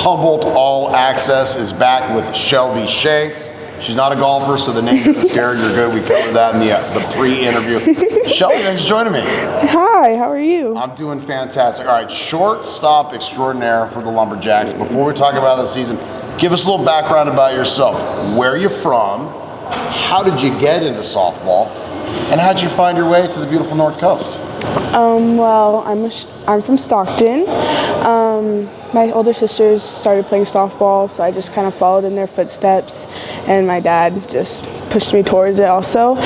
Humboldt All-Axess is back with Shelby Shanks. She's not a golfer, so the name isn't scared. You're good. We covered that in the pre-interview. Shelby, thanks for joining me. Hi, how are you? I'm doing fantastic. All right, shortstop extraordinaire for the Lumberjacks. Before we talk about the season, give us a little background about yourself. Where are you from? How did you get into softball? And how did you find your way to the beautiful North Coast? Well, I'm from Stockton. My older sisters started playing softball, so I just kind of followed in their footsteps, and my dad just pushed me towards it also.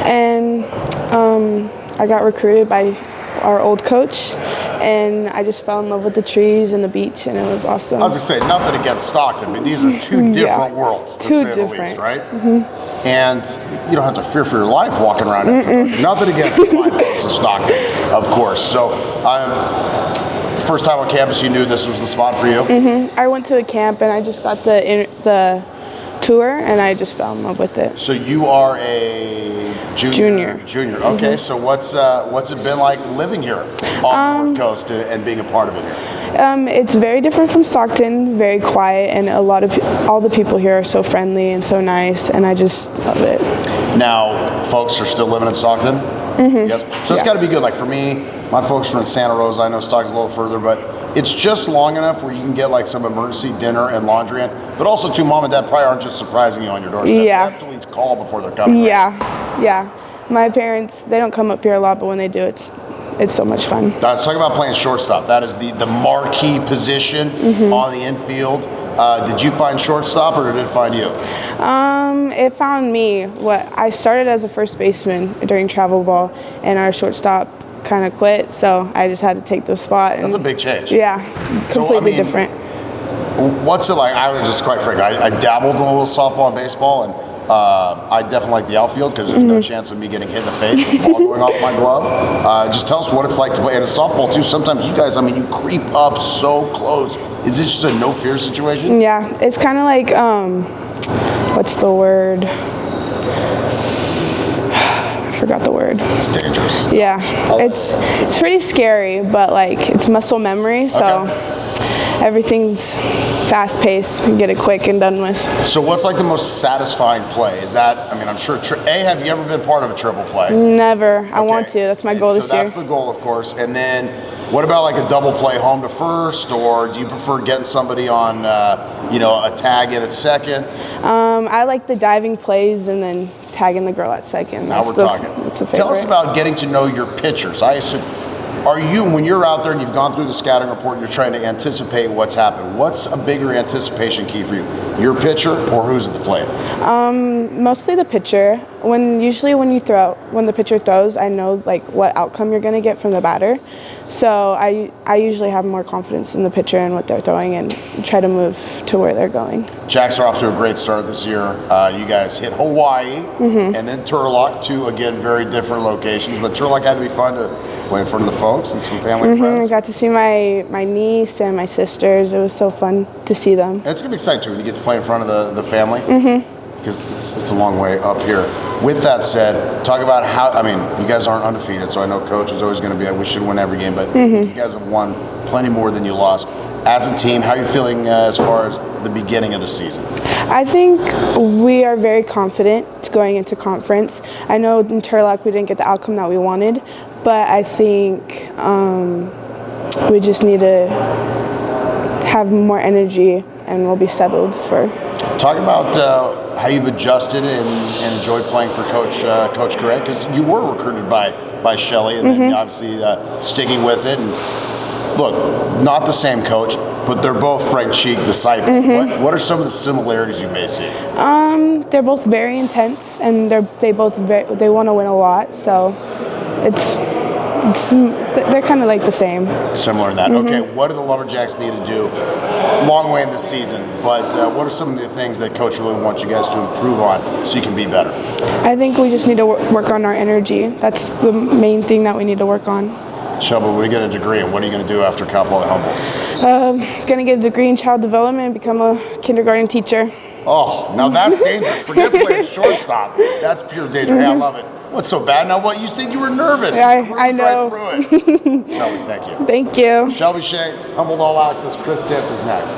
And I got recruited by our old coach, and I just fell in love with the trees and the beach, and it was awesome. I was going to say, nothing against Stockton, but these are two different worlds, to say the least, right? Mm-hmm. And you don't have to fear for your life walking around. Nothing against the fine folks of Stockton, of course. So, first time on campus, you knew this was the spot for you? Mm-hmm. I went to the camp, and I just got the tour, and I just fell in love with it. So you are a junior. Okay. So what's it been like living here on the North Coast and being a part of it here? It's very different from Stockton, very quiet, and all the people here are so friendly and so nice, and I just love it. Now, folks are still living in Stockton? Mm-hmm. Yes. So it's got to be good. Like for me, my folks are in Santa Rosa. I know Stockton's a little further, but it's just long enough where you can get like some emergency dinner and laundry in, but also too, mom and dad probably aren't just surprising you on your doorstep. Yeah. They have to at least call before they're coming. Yeah. My parents, they don't come up here a lot, but when they do, it's so much fun. Let's talk about playing shortstop. That is the marquee position on the infield. Did you find shortstop or did it find you? It found me. I started as a first baseman during travel ball, and our shortstop kind of quit, so I just had to take the spot. And, that's a big change. Yeah, completely different. What's it like? I was just quite frank. I dabbled in a little softball and baseball, and I definitely like the outfield because there's no chance of me getting hit in the face with the ball going off my glove. Just tell us what it's like to play. And in softball, too, sometimes you guys, you creep up so close. Is it just a no-fear situation? Yeah, it's kind of like, what's the word? I forgot the word. It's dangerous. Yeah, it's pretty scary, but it's muscle memory, so everything's fast-paced. You get it quick and done with. So what's like the most satisfying play? Is that, I'm sure, have you ever been part of a triple play? Never. I want to. That's my goal this year. So that's the goal, of course. And then what about like a double play home to first, or do you prefer getting somebody on, a tag in at second? I like the diving plays and then tagging the girl at second. Now we're talking. That's a favorite. Tell us about getting to know your pitchers. I assume, when you're out there and you've gone through the scouting report and you're trying to anticipate what's happened, what's a bigger anticipation key for you? Your pitcher or who's at the plate? Mostly the pitcher. When the pitcher throws, I know what outcome you're going to get from the batter. So I usually have more confidence in the pitcher and what they're throwing and try to move to where they're going. Jacks are off to a great start this year. You guys hit Hawaii and then Turlock, two, again, very different locations. But Turlock had to be fun to play in front of the folks and some family and friends. I got to see my niece and my sisters. It was so fun to see them. And it's going to be exciting, too, when you get to play in front of the family. Because it's a long way up here. With that said, talk about how, you guys aren't undefeated, so I know Coach is always going to be, we should win every game, but you guys have won plenty more than you lost. As a team, how are you feeling as far as the beginning of the season? I think we are very confident going into conference. I know in Turlock we didn't get the outcome that we wanted, but I think we just need to have more energy and we'll be settled for. Talk about how you've adjusted and enjoyed playing for Coach Correct, because you were recruited by Shelly and then obviously sticking with it. And look, not the same coach, but they're both Frank Cheek disciples. What are some of the similarities you may see? They're both very intense, and they want to win a lot. So they're kind of like the same. Similar in that. Okay, what do the Lumberjacks need to do? Long way in the season, but what are some of the things that Coach really wants you guys to improve on so you can be better? I think we just need to work on our energy. That's the main thing that we need to work on. Shelby, we get a degree, and what are you going to do after Capel at Humboldt? Going to get a degree in child development and become a kindergarten teacher. Oh, now that's dangerous. Forget playing shortstop. That's pure danger. Hey, I love it. What's so bad? Now, what? You said you were nervous. Yeah, You I know. Right through it. Shelby, thank you. Thank you. Shelby Shanks, Humboldt All-Axess. Chris Tift is next.